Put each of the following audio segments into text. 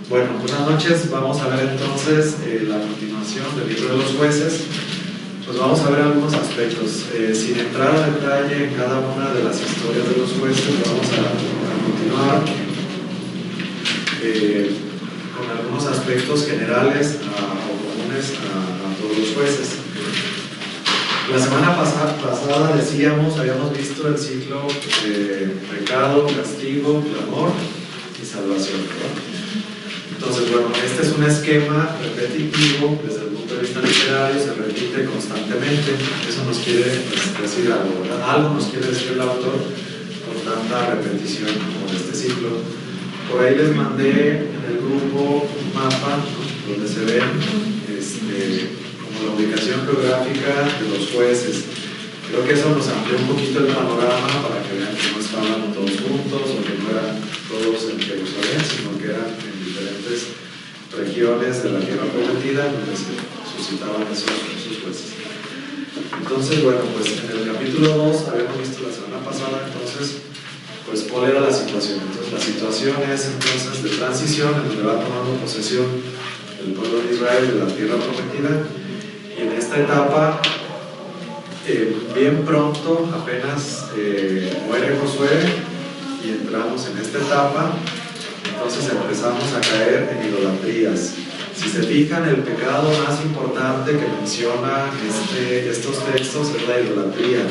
Bueno, buenas noches. Vamos a ver entonces la continuación del libro de los jueces. Pues vamos a ver algunos aspectos. Sin entrar a detalle en cada una de las historias de los jueces, vamos a continuar con algunos aspectos generales o comunes a todos los jueces. La semana pasada habíamos visto el ciclo de pecado, castigo, clamor y salvación, ¿verdad? Entonces, bueno, este es un esquema repetitivo desde el punto de vista literario, se repite constantemente. Eso nos quiere decir algo, ¿verdad? Algo nos quiere decir el autor con tanta repetición como de este ciclo. Por ahí les mandé en el grupo un mapa, ¿no?, donde se ven como la ubicación geográfica de los jueces. Creo que eso nos amplió un poquito el panorama para que vean que no estaban todos juntos o que no eran todos en Jerusalén, sino que eran en diferentes regiones de la tierra prometida donde se suscitaban esos jueces. Entonces, bueno, pues en el capítulo 2 habíamos visto la semana pasada, entonces, pues cuál era la situación. Entonces, la situación es entonces de transición en donde va tomando posesión el pueblo de Israel de la tierra prometida, y en esta etapa bien pronto, apenas muere Josué y entramos en esta etapa, entonces empezamos a caer en idolatrías. Si se fijan, el pecado más importante que menciona estos textos es la idolatría,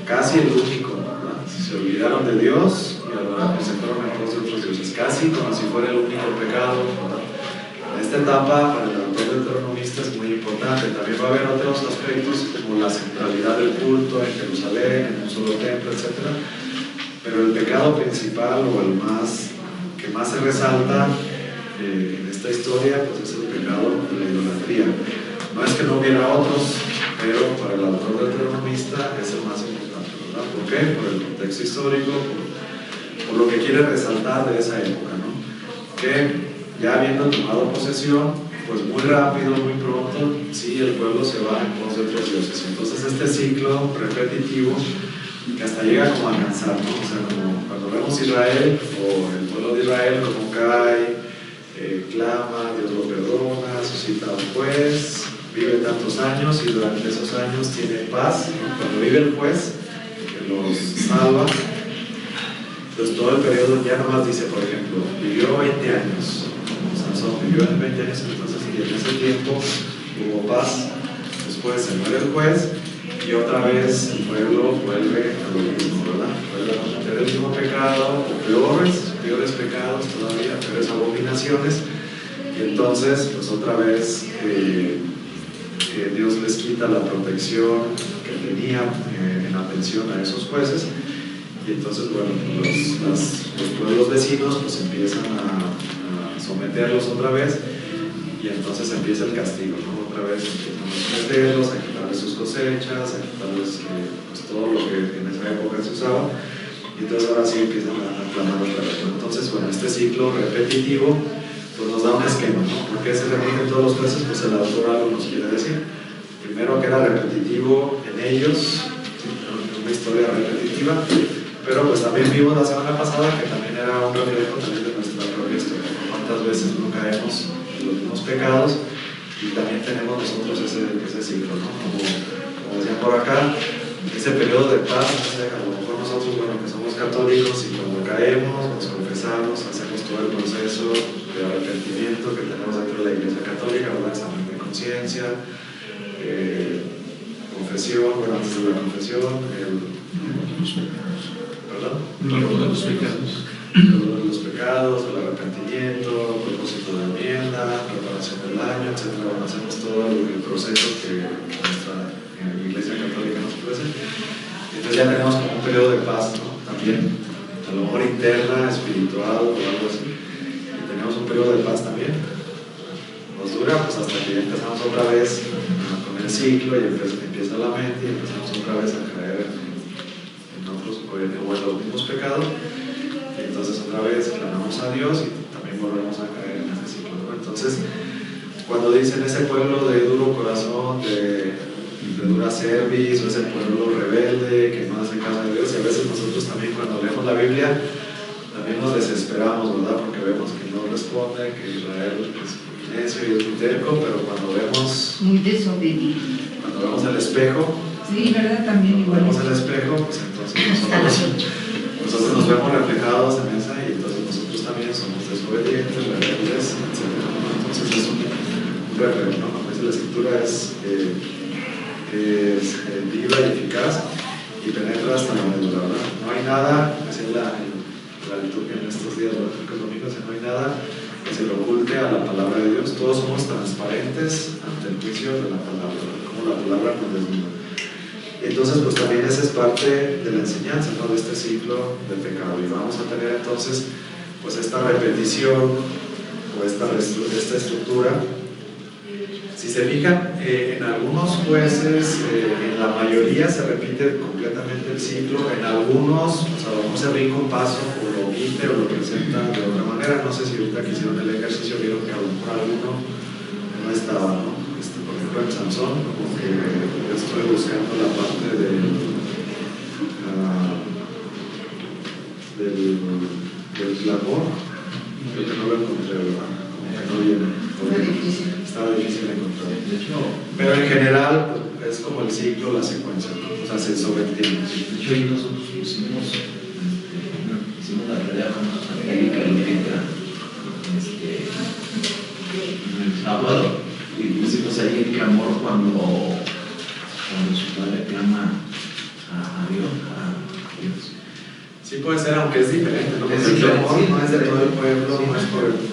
casi el único, ¿verdad? Se olvidaron de Dios y adoraron, se fueron en pos de otros dioses, casi como si fuera el único pecado, ¿verdad? Esta etapa para el autor deuteronomista es muy importante. También va a haber otros aspectos como la centralidad del culto en Jerusalén, en un solo templo, etc. Pero el pecado principal o el que más se resalta en esta historia, pues es el pecado de la idolatría. No es que no hubiera otros, pero para el autor deuteronomista es el más importante, ¿verdad? ¿Por qué? Por el contexto histórico, por lo que quiere resaltar de esa época, ¿no? Que ya habiendo tomado posesión, pues muy rápido, muy pronto, sí, el pueblo se va en pos de otros dioses. Entonces este ciclo repetitivo que hasta llega como a cansar, ¿no? O sea, como cuando vemos Israel o el pueblo de Israel como cae, clama, Dios lo perdona, suscita un juez, vive tantos años y durante esos años tiene paz, ¿no? Cuando vive el juez que los salva, pues todo el periodo ya nomás dice, por ejemplo, vivió 20 años. Sansón vivió en 20 años, entonces y en ese tiempo hubo paz. Después se muere el juez y otra vez el pueblo vuelve a lo mismo, ¿verdad? Vuelve a cometer el mismo pecado, o peores pecados todavía, peores abominaciones, y entonces pues otra vez Dios les quita la protección que tenía en atención a esos jueces, y entonces bueno, los pueblos vecinos pues empiezan a someterlos otra vez, y entonces empieza el castigo, ¿no? Otra vez empiezan a someterlos, a quitarles sus cosechas, a quitarles pues todo lo que en esa época se usaba, y entonces ahora sí empiezan a clamar otra vez, ¿no? Entonces, bueno, este ciclo repetitivo pues nos da un esquema, ¿no? ¿Por qué se repiten todos los jueces? Pues el autor algo nos quiere decir. Primero, que era repetitivo en ellos, ¿sí? Una historia repetitiva, pero pues también vimos la semana pasada que también era un reflejo también de nuestra propia historia. ¿Cuántas veces no caemos en los mismos pecados? Y también tenemos nosotros ese ciclo, ¿no? Como decían por acá, ese periodo de paz, a lo mejor nosotros, bueno, que somos católicos, y cuando caemos, nos confesamos, hacemos todo el proceso de arrepentimiento que tenemos dentro de la Iglesia Católica, ¿verdad? Examen de conciencia, confesión, bueno, antes de la confesión, ¿perdón? Perdón de los pecados. Perdón de los pecados, el arrepentimiento, propósito de enmienda, preparación del año, etc. Bueno, hacemos todo el proceso que nuestra Iglesia Católica nos ofrece. Entonces ya tenemos como un periodo de paz, ¿no? También, a lo mejor interna, espiritual o algo así. Y tenemos un periodo de paz también. Nos dura pues hasta que ya empezamos otra vez con el ciclo y empieza la mente y empezamos otra vez a caer en otros o en los mismos pecados. Y entonces otra vez clamamos a Dios y también volvemos a caer en ese ciclo, ¿no? Entonces, cuando dicen ese pueblo de duro corazón, de dura cerviz, o ese pueblo rebelde que no hace caso de Dios, y a veces nosotros también cuando leemos la Biblia también nos desesperamos, ¿verdad? Porque vemos que no responde responde que Israel es muy necio y es muy terco, pero cuando vemos Muy desobediente. el espejo, Sí, ¿verdad? También igual. vemos el espejo, pues entonces nosotros nos vemos reflejados en esa y entonces nosotros también somos desobedientes, rebeldes, etc. Entonces es un reflejo, ¿no? Como dice la escritura, es viva y eficaz y penetra hasta la médula, ¿verdad? No hay nada, así es la liturgia en estos días, los domingos, no hay nada que se le oculte a la palabra de Dios. Todos somos transparentes ante el juicio de la palabra, ¿verdad? Como la palabra nos desnuda. Entonces, pues también esa es parte de la enseñanza, ¿no? De este ciclo de pecado. Y vamos a tener entonces, pues esta repetición o esta estructura. Si se fijan, en algunos jueces, en la mayoría se repite completamente el ciclo, en algunos, o sea, vamos a abrir con paso o lo omite o lo presenta de otra manera. No sé si ahorita que hicieron el ejercicio vieron que a lo mejor alguno no estaba, ¿no? Por ejemplo, en Sansón, como que estoy buscando la parte del clamor, creo que no lo encontré, ¿verdad? Como que no viene. Estaba difícil encontrar. Pero en general es como el ciclo, la secuencia, ¿no? O sea, se sobreentiende. De hecho, ahí nosotros hicimos la tarea con Angélica y Lupita el sábado y pusimos ahí el clamor cuando su padre clama a Dios. Sí puede ser, aunque es diferente, ¿no? Es el diferente, clamor sí, no es de todo el pueblo, sí, no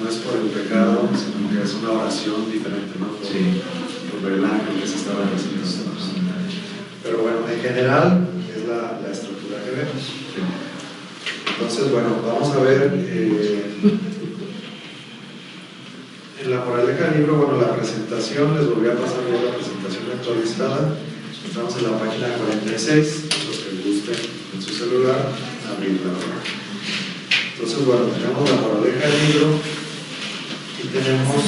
es por el pecado, sino que es una oración diferente, ¿no? Por el ángel que se estaba presentando. Pero bueno, en general es la estructura que vemos. Entonces, bueno, vamos a ver en la moraleja del libro, bueno, la presentación, les volví a pasar ya la presentación actualizada. Estamos en la página 46, los que gusten en su celular, abrirla. Entonces, bueno, tenemos la moraleja del libro y tenemos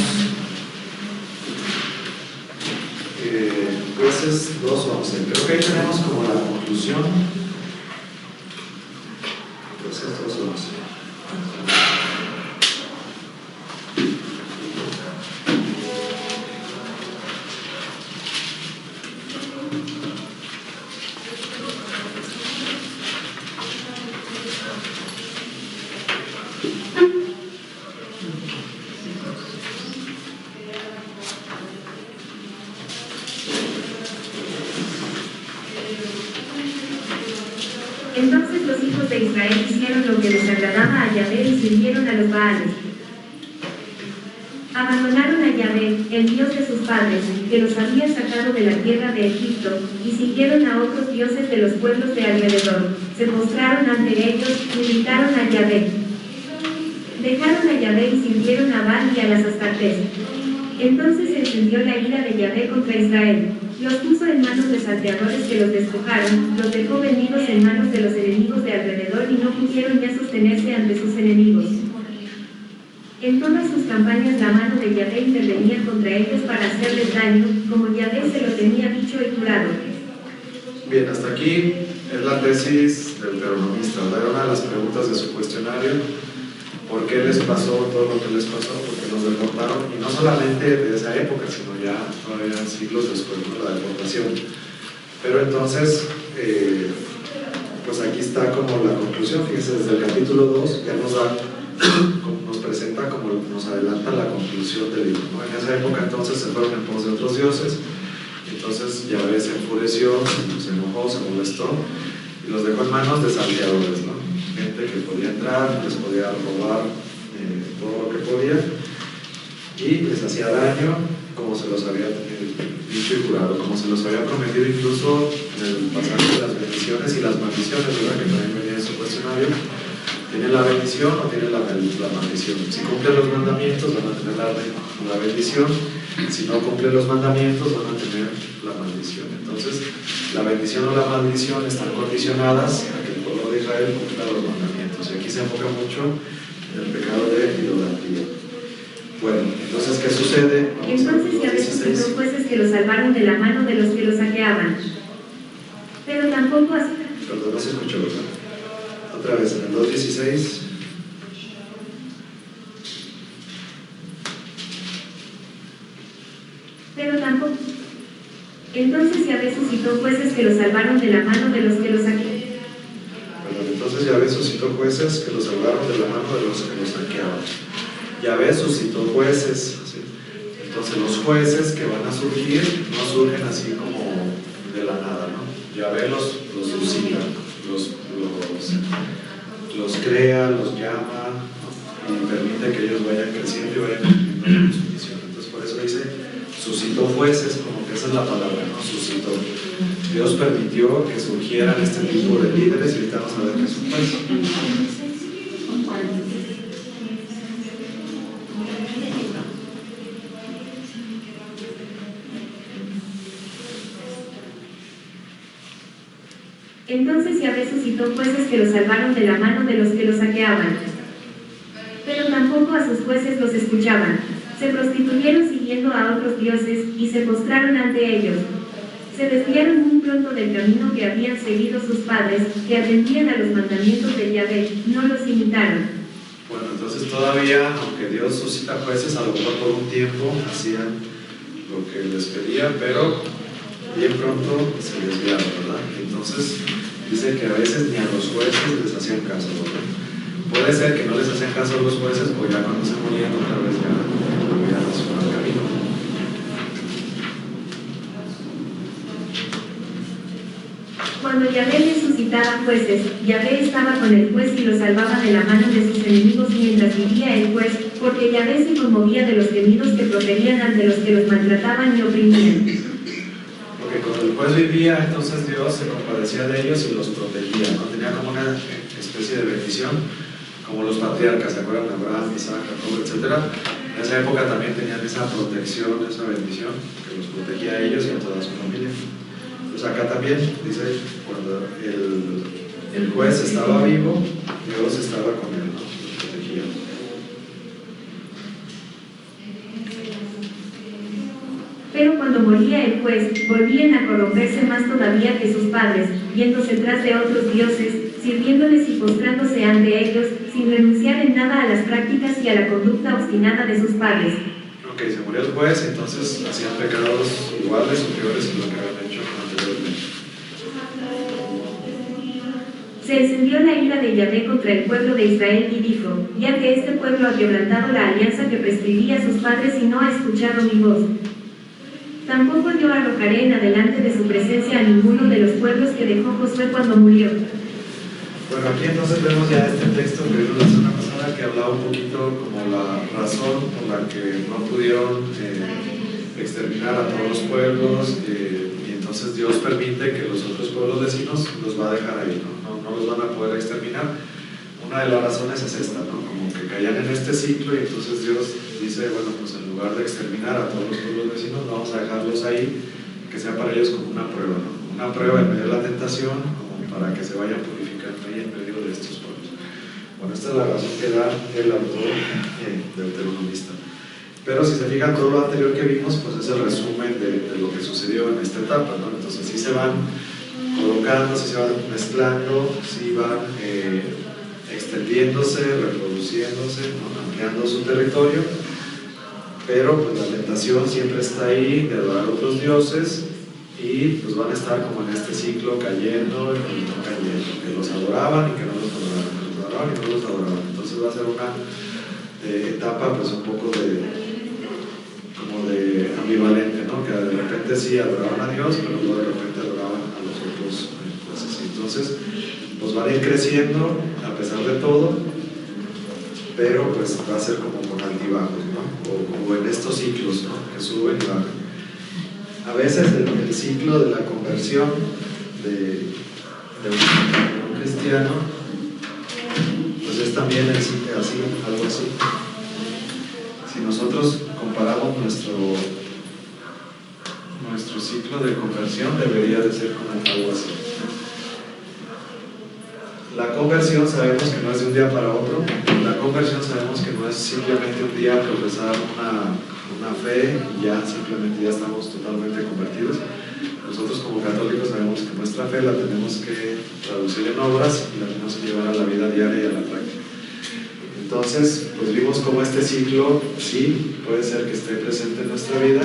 Jueces 2:11. Creo que ahí tenemos como la conclusión. Jueces 2:11. Entonces los hijos de Israel hicieron lo que les agradaba a Yahvé y sirvieron a los Baales. Abandonaron a Yahvé, el Dios de sus padres, que los había sacado de la tierra de Egipto, y siguieron a otros dioses de los pueblos de alrededor. Se postraron ante ellos y gritaron a Yahvé. Dejaron a Yahvé y sirvieron a Baal y a las Astartes. Entonces se encendió la ira de Yahvé contra Israel. Los puso en manos de salteadores que los despojaron, los dejó vendidos en manos de los enemigos de alrededor y no pudieron ya sostenerse ante sus enemigos. En todas sus campañas la mano de Yahvé intervenía contra ellos para hacerles daño, como Yahvé se lo tenía dicho y jurado. Bien, hasta aquí es la tesis del deuteronomista, ¿verdad? Una de las preguntas de su cuestionario: ¿por qué les pasó todo lo que les pasó? Porque los deportaron, y no solamente de esa época, sino ya todavía siglos después de la deportación. Pero entonces, pues aquí está como la conclusión. Fíjense, desde el capítulo 2 ya nos presenta, como nos adelanta la conclusión del libro, ¿no? En esa época entonces se fueron en pos de otros dioses, entonces Yahvé se enfureció, se enojó, se molestó y los dejó en manos de salteadores, ¿no? Gente que podía entrar, les podía robar todo lo que podía y les hacía daño, como se los había dicho y jurado, como se los había prometido incluso en el pasaje de las bendiciones y las maldiciones, ¿verdad? Que también venía en su cuestionario. ¿Tienen la bendición o tienen la maldición? Si cumplen los mandamientos van a tener la bendición, si no cumplen los mandamientos van a tener la maldición. Entonces, la bendición o la maldición están condicionadas a que el pueblo de Israel cumpla los mandamientos. Y aquí se enfoca mucho en el pecado de idolatría. Bueno, entonces, ¿qué sucede? Entonces Yahvé suscitó jueces que los salvaron de la mano de los que los saqueaban. Pero tampoco así. Perdón, no se escuchó, ¿verdad? Otra vez, en el 2:16. Pero tampoco. Entonces Yahvé suscitó jueces que los salvaron de la mano de los que los saqueaban. Entonces Yahvé suscitó jueces que los salvaron de la mano de los que los saqueaban. Yahvé suscitó jueces, ¿sí? Entonces los jueces que van a surgir no surgen así como de la nada, ¿no? Yahvé los suscita, los crea, los llama, ¿no? Y permite que ellos vayan creciendo y vayan cumpliendo su misión. Entonces por eso dice, suscitó jueces, como que esa es la palabra, ¿no? Suscitó. Dios permitió que surgieran este tipo de líderes y ahorita vamos a ver qué es un juez. Entonces Yahvé suscitó jueces que los salvaron de la mano de los que los saqueaban. Pero tampoco a sus jueces los escuchaban. Se prostituyeron siguiendo a otros dioses y se postraron ante ellos. Se desviaron muy pronto del camino que habían seguido sus padres, que atendían a los mandamientos de Yahvé, no los imitaron. Bueno, entonces todavía, aunque Dios suscita jueces, a lo mejor por un tiempo hacían lo que les pedía, pero bien pronto se desviaron, ¿verdad? Entonces dice que a veces ni a los jueces les hacían caso, ¿verdad? Puede ser que no les hacían caso a los jueces, o ya cuando se morían otra vez ya resuelto el camino. Cuando Yahvé les suscitaba jueces, Yahvé estaba con el juez y lo salvaba de la mano de sus enemigos mientras vivía el juez, porque Yahvé se conmovía de los gemidos que proferían ante los que los maltrataban y oprimían. Porque cuando el juez vivía, entonces Dios se compadecía de ellos y los protegía, ¿no? Tenía como una especie de bendición, como los patriarcas, ¿se acuerdan? Abraham, Isaac, Jacob, etc. En esa época también tenían esa protección, esa bendición, que los protegía a ellos y a toda su familia. Pues acá también dice, cuando el juez estaba vivo, Dios estaba con él, ¿no? Los protegía. Pero cuando moría el juez, volvían a corromperse más todavía que sus padres, yéndose tras de otros dioses, sirviéndoles y postrándose ante ellos, sin renunciar en nada a las prácticas y a la conducta obstinada de sus padres. Ok, se murió el juez, entonces hacían pecados iguales o peores que lo que habían hecho anteriormente. Se encendió la ira de Yahvé contra el pueblo de Israel y dijo, ya que este pueblo ha quebrantado la alianza que prescribía a sus padres y no ha escuchado mi voz. Tampoco yo arrojaré en adelante de su presencia a ninguno de los pueblos que dejó Josué cuando murió. Bueno, aquí entonces vemos ya este texto que vimos la semana pasada, que hablaba un poquito como la razón por la que no pudieron exterminar a todos los pueblos, y entonces Dios permite que los otros pueblos vecinos los va a dejar ahí, no los van a poder exterminar. Una de las razones es esta, ¿no? Como que caían en este ciclo y entonces Dios dice, bueno, pues en lugar de exterminar a todos los pueblos vecinos, vamos a dejarlos ahí, que sea para ellos como una prueba, ¿no? Una prueba en medio de la tentación, como para que se vayan purificando ahí en medio de estos pueblos. Bueno, esta es la razón que da el autor deuteronomista. Pero si se fijan, todo lo anterior que vimos, pues es el resumen de lo que sucedió en esta etapa, ¿no? Entonces sí se van colocando, sí se van mezclando, sí van extendiéndose, reproduciéndose, ¿no? Ampliando su territorio, pero pues la tentación siempre está ahí de adorar a otros dioses y pues van a estar como en este ciclo cayendo y no cayendo, que los adoraban y que no los adoraban, que los adoraban y no los adoraban. Entonces va a ser una etapa pues un poco como de ambivalente, ¿no? Que de repente sí adoraban a Dios, pero luego de repente adoraban a los otros dioses. Entonces pues van a ir creciendo a pesar de todo, pero pues va a ser como con altibajos, ¿no? O como en estos ciclos, ¿no? Que suben y bajan. A veces el ciclo de la conversión de un cristiano pues es también así, algo así. Si nosotros comparamos nuestro ciclo de conversión, debería de ser como algo así. La conversión sabemos que no es de un día para otro. La conversión sabemos que no es simplemente un día profesar una fe y ya simplemente ya estamos totalmente convertidos. Nosotros como católicos sabemos que nuestra fe la tenemos que traducir en obras y la tenemos que llevar a la vida diaria y a la práctica. Entonces, pues vimos cómo este ciclo sí puede ser que esté presente en nuestra vida,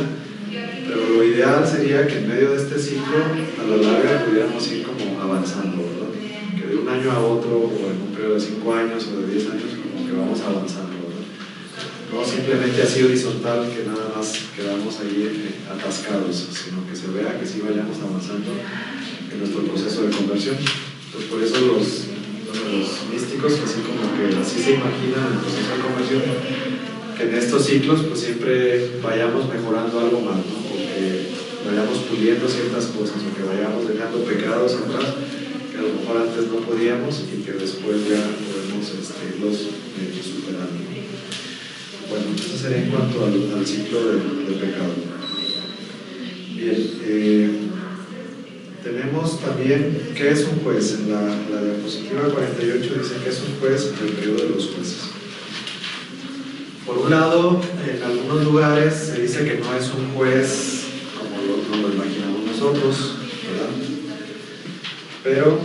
Pero lo ideal sería que en medio de este ciclo, a la larga, pudiéramos ir como avanzando, ¿verdad? Que de un año a otro, o en un periodo de 5 años o de 10 años, como que vamos avanzando, ¿verdad? No simplemente así horizontal, que nada más quedamos ahí atascados, sino que se vea que sí vayamos avanzando en nuestro proceso de conversión. Entonces, por eso los místicos, así como que así se imaginan el proceso de conversión, que en estos ciclos pues siempre vayamos mejorando algo más, ¿no? O que vayamos puliendo ciertas cosas, o que vayamos dejando pecados atrás que a lo mejor antes no podíamos y que después ya podemos irlos superando. Bueno, eso sería en cuanto al ciclo del pecado. Bien, tenemos también qué es un juez. En la diapositiva 48 dice que es un juez en el periodo de los jueces. Por un lado, en algunos lugares se dice que no es un juez como lo imaginamos nosotros, ¿verdad? Pero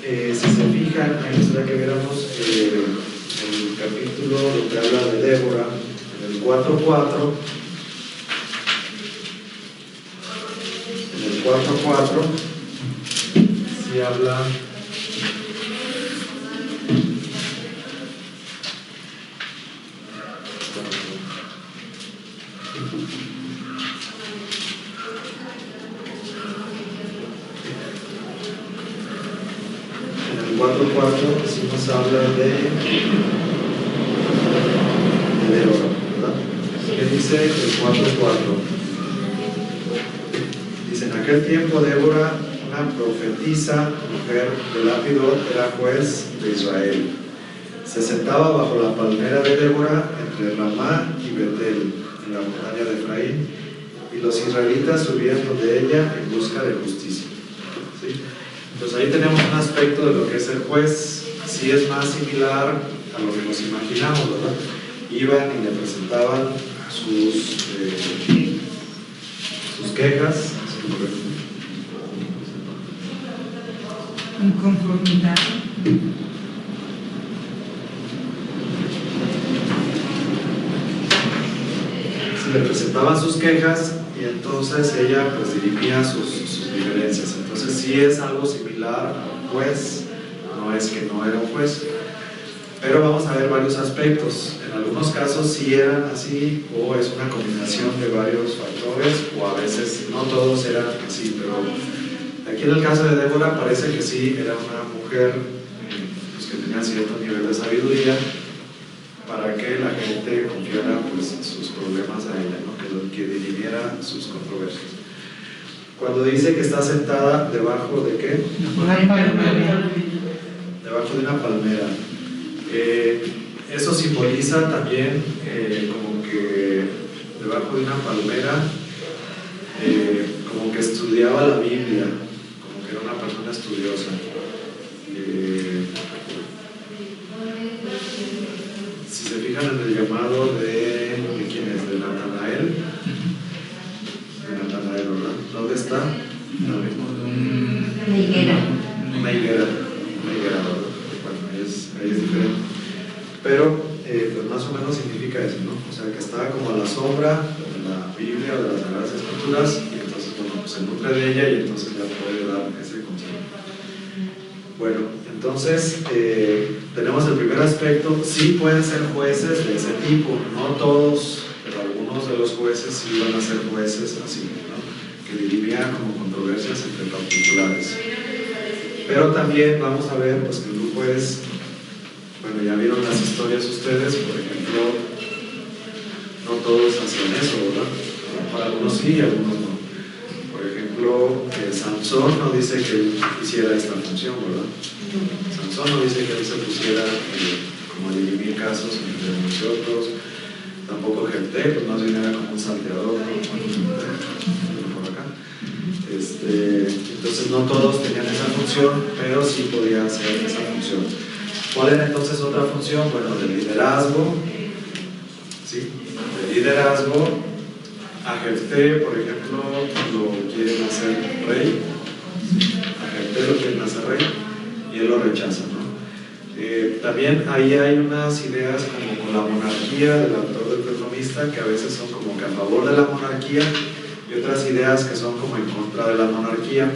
si se fijan, me gustaría que viéramos el capítulo donde habla de Débora, en el 4.4. En el 4.4 sí habla sí nos habla de Débora, ¿verdad? ¿Qué dice el 4.4? Dice, en aquel tiempo Débora, una profetisa, mujer de Lapidot, era juez de Israel. Se sentaba bajo la palmera de Débora entre Ramá y Betel, en la montaña de Efraín, y los israelitas subían donde ella en busca de justicia. ¿Sí? Entonces ahí tenemos un aspecto de lo que es el juez. Sí es más similar a lo que nos imaginamos, ¿verdad? Iban y le presentaban sus quejas, inconformidad. Se le presentaban sus quejas y entonces ella pues dirimía sus diferencias. Entonces sí es algo similar a un juez. No es que no era un juez, pero vamos a ver varios aspectos. En algunos casos sí eran así, o es una combinación de varios factores, o a veces no todos eran así, pero aquí en el caso de Débora parece que sí era una mujer pues, que tenía cierto nivel de sabiduría para que la gente confiara pues, sus problemas a ella, ¿no? que dirimiera sus controversias. Cuando dice que está sentada debajo de ¿qué? Debajo de una palmera. Eso simboliza también como que debajo de una palmera como que estudiaba la Biblia, como que era una persona estudiosa. Si se fijan en el llamado de ¿quién es? De Natanael. De Natanael, ¿verdad? ¿Dónde está? Una higuera. Una higuera, ¿verdad? Bueno, ahí es diferente. Pero, pues más o menos significa eso, ¿no? O sea, que está como a la sombra de la Biblia o de las Sagradas Escrituras, y entonces, bueno, pues se nutre de ella y entonces ya puede dar ese consejo. Bueno, entonces, tenemos el primer aspecto. Sí pueden ser jueces de ese tipo, no todos, pero algunos de los jueces sí van a ser jueces así, ¿no? Que dirimían como controversias entre particulares. Pero también vamos a ver pues, que un juez, bueno, ya vieron las historias ustedes, por ejemplo, no todos hacían eso, ¿verdad? Para algunos sí y algunos no. Por ejemplo, Sansón no dice que él hiciera esta función, ¿verdad? Sansón no dice que él se pusiera como a dirimir casos entre unos y otros. Tampoco Jefté, pues más bien era como un salteador, ¿no? Por acá. Entonces no todos tenían esa función, pero sí podían hacer esa función. ¿Cuál era entonces otra función? Bueno, del liderazgo, ¿sí? Del liderazgo. A Jefté, por ejemplo, lo quieren hacer rey. A Jefté lo quieren hacer rey y él lo rechaza, ¿no? También ahí hay unas ideas como con la monarquía del autor del Deuteronomista, que a veces son como que a favor de la monarquía y otras ideas que son como en contra de la monarquía.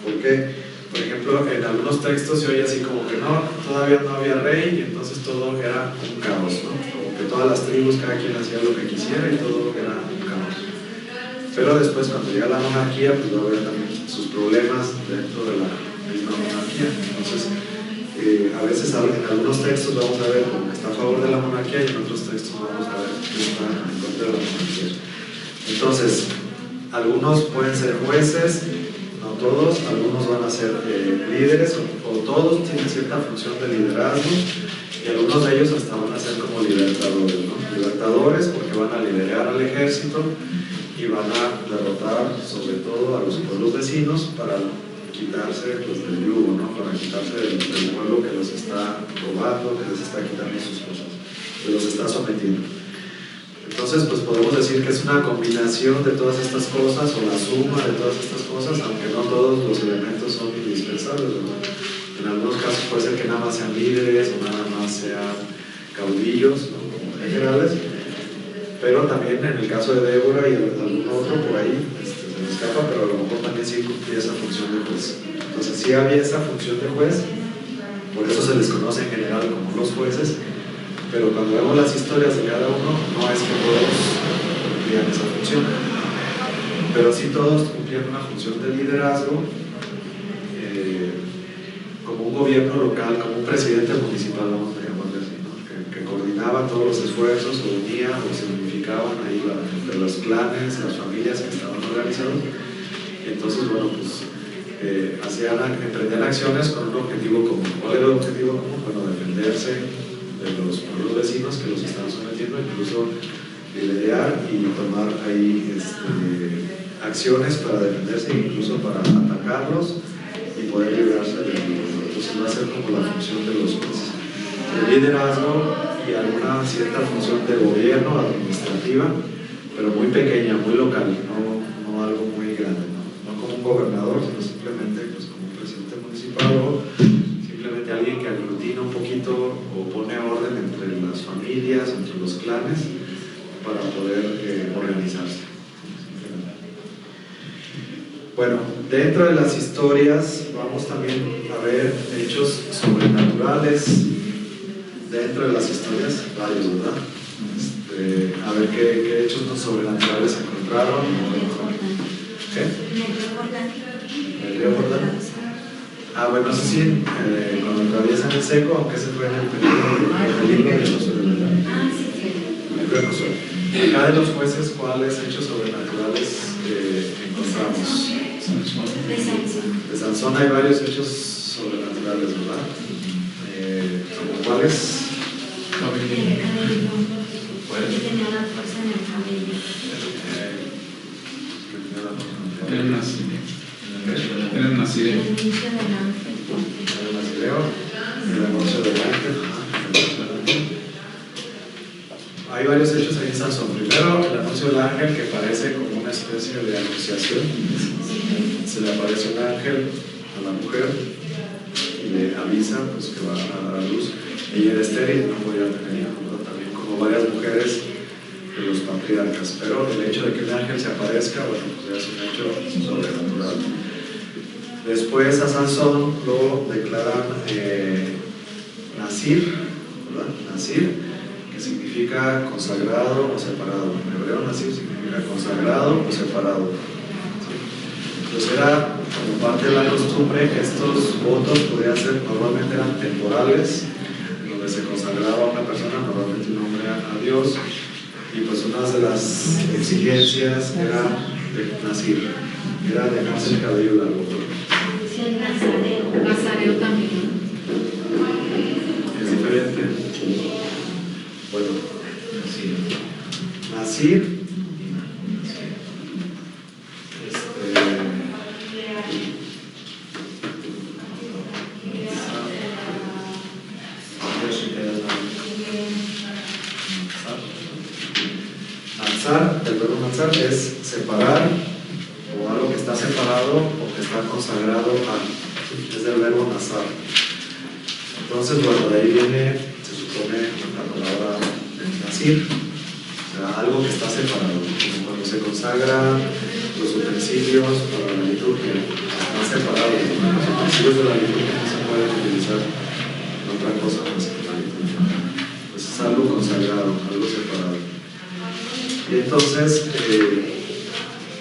¿Por qué? Por ejemplo, en algunos textos se oye así como que no, todavía no había rey y entonces todo era un caos, ¿no? Como que todas las tribus, cada quien hacía lo que quisiera y todo era un caos. Pero después cuando llega la monarquía, pues va a haber también sus problemas dentro de la misma monarquía. Entonces, a veces en algunos textos vamos a ver como que está a favor de la monarquía y en otros textos vamos a ver que está en contra de la monarquía. Entonces, algunos pueden ser jueces, no todos, algunos van a ser líderes o todos tienen cierta función de liderazgo y algunos de ellos hasta van a ser como libertadores, ¿no? Libertadores porque van a liderar al ejército y van a derrotar sobre todo a los pueblos vecinos para quitarse pues, del yugo, ¿no? Para quitarse del pueblo que los está robando, que les está quitando sus cosas, que los está sometiendo. Entonces, pues podemos decir que es una combinación de todas estas cosas o la suma de todas estas cosas, aunque no todos los elementos son indispensables, ¿verdad? En algunos casos puede ser que nada más sean líderes o nada más sean caudillos, ¿no? Como generales, pero también en el caso de Débora y algún otro por ahí se me escapa, pero a lo mejor también sí cumplía esa función de juez. Entonces sí había esa función de juez, por eso se les conoce en general como los jueces. Pero cuando vemos las historias de cada uno, no es que todos cumplían esa función, pero sí todos cumplían una función de liderazgo, como un gobierno local, como un presidente municipal, vamos a llamarle así, ¿no? que coordinaba todos los esfuerzos, o unía o se unificaban ahí entre los clanes, las familias que estaban organizados. Entonces, bueno, pues emprendían acciones con un objetivo común. ¿Cuál era el objetivo común? Bueno, defenderse de los pueblos vecinos que los están sometiendo, incluso liderar y tomar ahí acciones para defenderse, incluso para atacarlos y poder librarse de ellos. Entonces va a ser como la función de los jueces, el liderazgo y alguna cierta función de gobierno administrativa, pero muy pequeña, muy local, no algo muy grande, no como un gobernador, sino simplemente pues, como un presidente municipal o simplemente alguien que aglutina un poquito o pone orden entre las familias, entre los clanes, para poder organizarse. Bueno, dentro de las historias vamos también a ver hechos sobrenaturales. Dentro de las historias, varios, ¿verdad? A ver qué hechos sobrenaturales encontraron. ¿Qué? ¿El río Jordán? Bueno, eso sí, cuando atraviesan el seco, aunque se fue en el libro de Josué, ¿verdad? El libro de Josué. Acá de los jueces, ¿cuáles hechos sobrenaturales encontramos? De Sansón hay varios hechos sobrenaturales, ¿verdad? ¿Cuáles? Era el Nazireo. El anuncio del ángel. Hay varios hechos ahí en Sansón. Primero, el anuncio del ángel, que parece como una especie de anunciación. Se le aparece un ángel a la mujer y le avisa pues, que va a dar a luz. Ella era estéril, no podía tener hijos, ¿no? También como varias mujeres de los patriarcas. Pero el hecho de que el ángel se aparezca, bueno, pues ya es un hecho sobrenatural. Después a Sansón lo declaran Nazir, ¿verdad? Nazir, que significa consagrado o separado. En hebreo Nazir significa consagrado o separado. ¿Sí? Entonces era como parte de la costumbre que estos votos podrían ser, normalmente eran temporales, donde se consagraba a una persona, normalmente un hombre a Dios, y pues una de las exigencias era de Nazir, era dejarse el cabello largo. Nazareo también. Es diferente. Bueno, Nazir. Nazar, el verbo nazar es separar o algo que está separado o que está consagrado a. Es del verbo nazar. Entonces, bueno, de ahí viene, se supone, la palabra nazir, o sea, algo que está separado, como cuando se consagran los utensilios para la liturgia, están separados, ¿no? Los utensilios de la liturgia no se pueden utilizar en otra cosa más que la liturgia. Pues es algo consagrado, algo separado. Y entonces,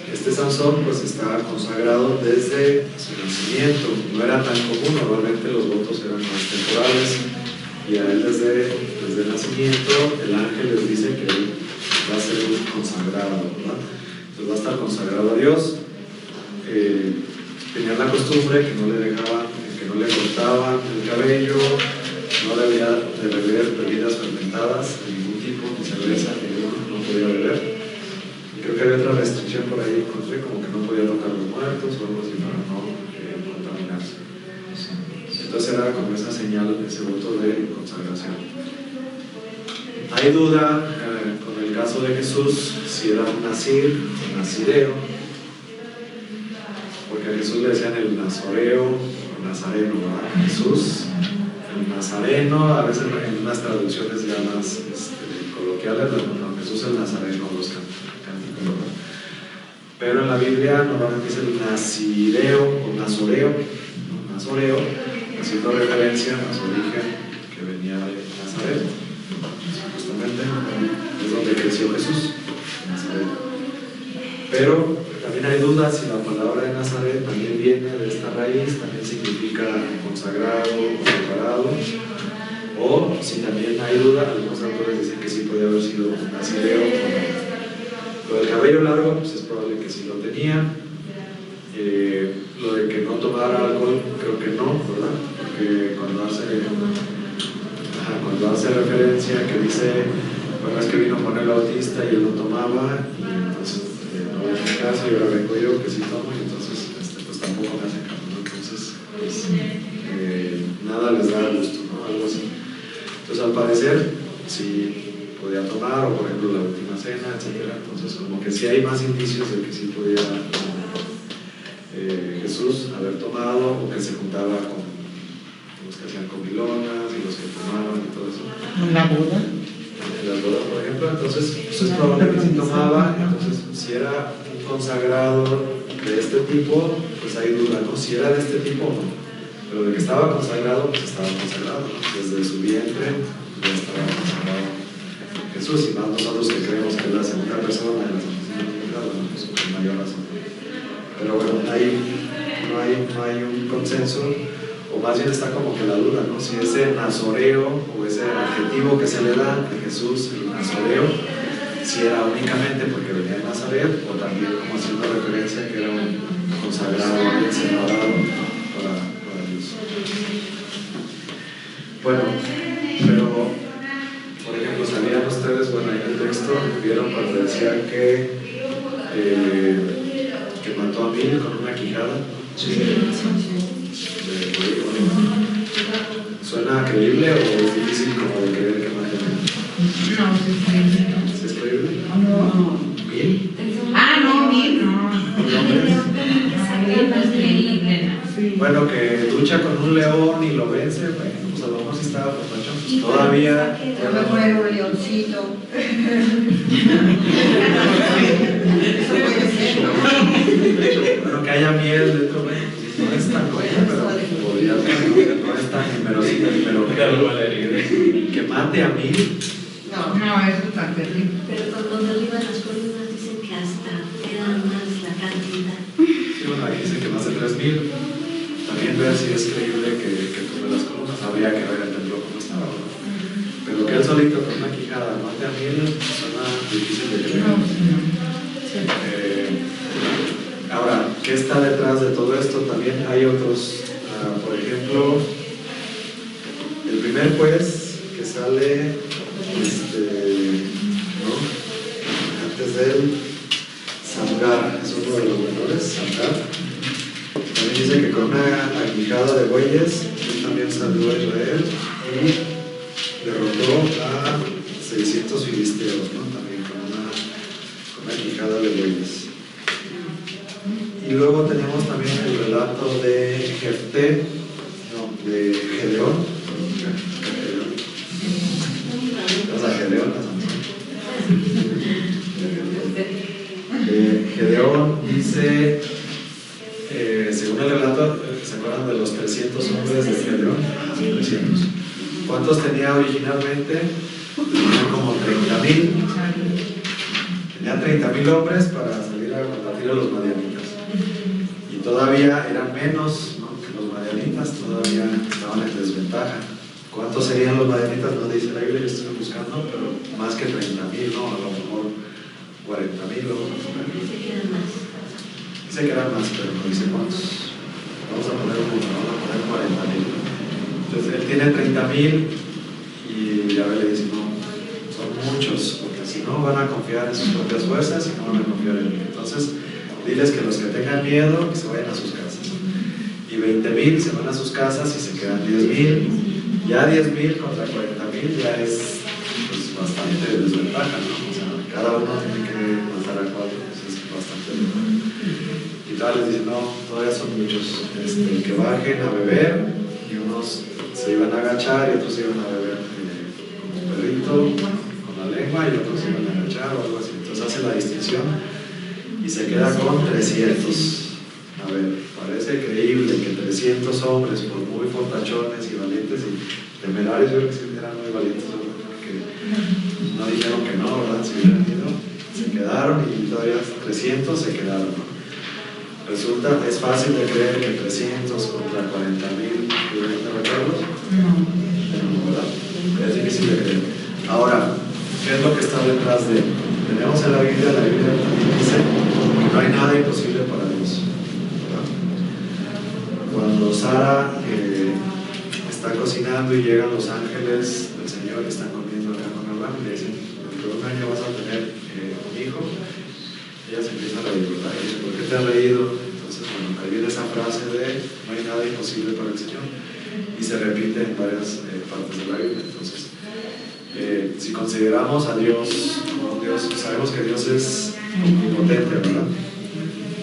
este Sansón pues está consagrado desde su nacimiento. No era tan común, normalmente los votos eran más temporales, y a él desde el nacimiento el ángel les dice que él va a ser un consagrado, ¿verdad? Entonces va a estar consagrado a Dios. Tenían la costumbre que no le dejaban, que no le cortaban el cabello, no debía de beber bebidas fermentadas de ningún tipo, ni cerveza, ni vino, no podía beber. Creo que había otra restricción por ahí, encontré como que no podía tocar los muertos o algo así para no contaminarse. Entonces era como esa señal, ese voto de consagración. Hay duda con el caso de Jesús, si era un nazir, un nazireo, porque a Jesús le decían el nazoreo o nazareno, ¿verdad? Jesús, el nazareno, a veces en unas traducciones ya más coloquiales, no, Jesús el nazareno, los cánticos, ¿verdad? Pero en la Biblia normalmente dice el nazireo o nazoreo, ¿no? Nazoreo, haciendo referencia a su origen que venía de Nazaret, justamente es donde creció Jesús, Nazaret. Pero también hay dudas si la palabra de Nazaret también viene de esta raíz, también significa consagrado o separado, o si también hay duda, algunos autores dicen que sí podía haber sido un nazireo. Lo del cabello largo, pues es probable que sí lo tenía. Lo de que no tomara alcohol, creo que no, ¿verdad? Porque cuando hace referencia que dice, bueno, es que vino Juan el Bautista y él no tomaba, y entonces no me hace caso, y ahora vengo yo que sí tomo, y entonces pues tampoco me hace caso, ¿no? Entonces, pues, nada les da gusto, ¿no? Algo así. Entonces, al parecer, sí podía tomar, o por ejemplo la última cena, etc. Entonces, como que sí hay más indicios de que sí podía Jesús haber tomado, o que se juntaba con los que hacían comilonas y los que tomaban y todo eso. ¿En la boda? En las bodas, por ejemplo. Entonces, pues es probable que sí tomaba. Entonces, si era un consagrado de este tipo, pues hay duda, ¿no? Si era de este tipo o no. Pero de que estaba consagrado, pues estaba consagrado, ¿no? Desde su vientre ya estaba consagrado Jesús, y más nosotros que creemos que es la segunda persona de la Santísima Trinidad, bueno, pues con mayor razón. Pero bueno, ahí no hay un consenso, o más bien está como que la duda, ¿no? Si ese nazoreo o ese adjetivo que se le da a Jesús, el nazoreo, si era únicamente porque venía de Nazaret, o también como haciendo referencia que era un consagrado, bien separado para Dios. Bueno, pero por ejemplo, ¿sabían ustedes, bueno, en el texto vieron cuando decía que mató a 1000 con una quijada? Sí. ¿Suena creíble o es difícil como de creer que mate a 1000? No, sí es creíble. ¿Sí es creíble? No. 1000. Ah, no, 1000, no. Bueno, que lucha con un león y lo vence, bueno, pues a lo mejor si estaba borracho, pues todavía. Yo me muero un leoncito. Bueno, que haya miel dentro, bueno, no es tan bueno, pero podría ser, no es tan inverosímil, pero que mate a 1000. No, eso está terrible. Pero cuando derriban las columnas dicen que hasta quedan más la cantidad. Sí, bueno, ahí dice que más de 3000. También ver si es creíble que tome las columnas, habría que ver el templo cómo estaba, ¿no? Pero que él solito con una quijada mate a 1000 suena difícil de creer. Ahora, ¿qué está detrás de todo esto? También hay otros, por ejemplo, el primer juez que sale ¿no? Antes de él, Samgar, es uno de los menores, Samgar. También dice que con una aguijada de bueyes, él también salió a Israel y derrotó a 600 filisteos, ¿no? También con una aguijada de bueyes. Y luego tenemos también el relato de Jefté, no, de Gedeón. Gedeón dice, según el relato, ¿se acuerdan de los 300 hombres de Gedeón? 300. ¿Cuántos tenía originalmente? Tenía como 30,000. Tenía 30,000 hombres para salir a combatir a los madianitas. Y todavía eran menos, ¿no?, que los madianitas, todavía estaban en desventaja. ¿Cuántos serían los madianitas? No dice la Biblia, yo estoy buscando, pero más que 30,000, ¿no? A lo mejor 40,000 o Se quedan más. dice que eran más, pero no dice cuántos. Vamos a poner un número, vamos a poner 40,000. Entonces él tiene 30,000 y Yahvé le dice, no, son muchos, porque si no van a confiar en sus propias fuerzas y no van a confiar en mí. Entonces, diles que los que tengan miedo, que se vayan a sus casas. Y 20,000 se van a sus casas y se quedan 10,000. Ya 10,000 contra 40,000 ya es pues, bastante desventaja, ¿no? O sea, cada uno tiene que matar a 4, pues es bastante desventaja. Y tal, les dicen, no, todavía son muchos, que bajen a beber, y unos se iban a agachar y otros se iban a beber como un perrito con la lengua y otros se iban a agachar o algo así. Entonces hace la distinción y se queda con 300. A ver, parece creíble que 300 hombres, por muy fortachones y valientes y temerarios, yo creo que sí eran muy valientes, porque no dijeron que no, ¿verdad? Si hubieran ido, se quedaron y todavía 300 se quedaron, ¿no? Resulta, es fácil de creer que 300 contra 40,000 pudieron derrotarlos. No, ¿verdad? Es difícil de creer. Ahora, ¿qué es lo que está detrás de? Tenemos en la Biblia también dice que no hay nada imposible para Dios. Cuando Sara está cocinando y llegan los ángeles del Señor que están comiendo acá con Abraham y le dicen, dentro de un año vas a tener un hijo, ella se empieza a reír, ¿verdad? Y dice, ¿por qué te has reído? Entonces, bueno, ahí viene esa frase de no hay nada imposible para el Señor y se repite en varias partes de la Biblia. Entonces, si consideramos a Dios como Dios, sabemos que Dios es omnipotente, ¿verdad?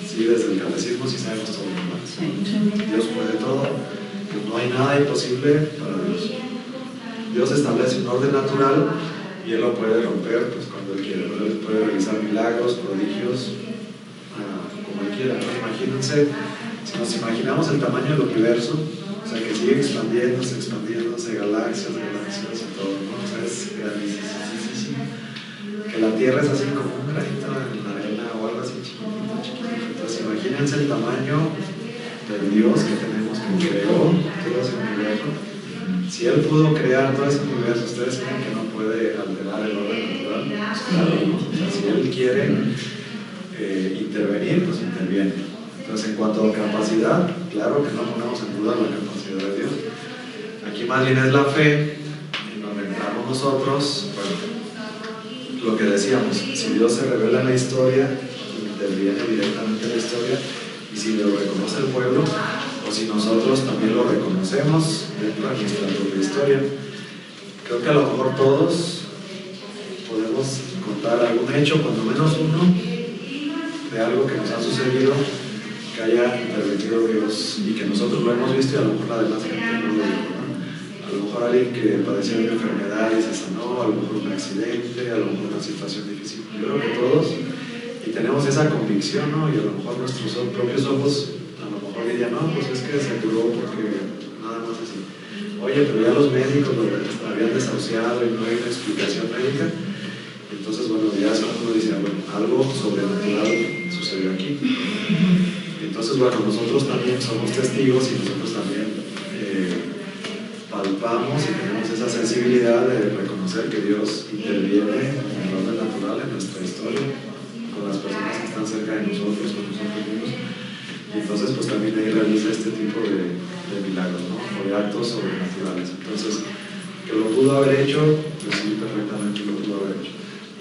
Sí, desde el catecismo sí sabemos todo, ¿verdad? Dios puede todo, pues no hay nada imposible para Dios. Dios establece un orden natural y Él lo puede romper pues, cuando Él quiere, ¿verdad? Él puede realizar milagros, prodigios, como Él quiera, ¿no? Imagínense, si nos imaginamos el tamaño del universo, o sea, que sigue expandiéndose, galaxias y todo, ¿no? O sea, es grandísimo. Que la Tierra es así como un granito en la arena o algo así chiquitito. Entonces, imagínense el tamaño del Dios que tenemos, que creó todo ese universo. Si Él pudo crear todo ese universo, ¿ustedes creen que no puede alterar el orden natural? Pues claro, ¿no? O sea, si Él quiere intervenir, pues interviene. Entonces, en cuanto a capacidad, claro que no ponemos en duda la capacidad de Dios. Aquí más bien es la fe, en donde entramos nosotros, bueno, lo que decíamos, si Dios se revela en la historia, interviene directamente en la historia, y si lo reconoce el pueblo, o si nosotros también lo reconocemos dentro de nuestra propia historia. Creo que a lo mejor todos podemos contar algún hecho, cuando menos uno, de algo que nos ha sucedido, que haya intervenido Dios y que nosotros lo hemos visto y a lo mejor la demás gente no lo vio, ¿no? A lo mejor alguien que padecía de una enfermedad y se sanó, a lo mejor un accidente, a lo mejor una situación difícil. Yo creo que todos, y tenemos esa convicción, ¿no? Y a lo mejor nuestros propios ojos a lo mejor dirían, no, pues es que se curó porque nada más así. Oye, pero ya los médicos lo habían desahuciado y no hay una explicación médica. Entonces, bueno, ya uno dice, bueno, algo sobrenatural sucedió aquí. Entonces, bueno, nosotros también somos testigos y nosotros también palpamos y tenemos esa sensibilidad de reconocer que Dios interviene en el orden natural en nuestra historia, con las personas que están cerca de nosotros, con nosotros mismos. Y entonces, pues también ahí realiza este tipo de milagros, ¿no? O de actos sobrenaturales. Entonces, que lo pudo haber hecho, pues sí, perfectamente lo pudo haber hecho.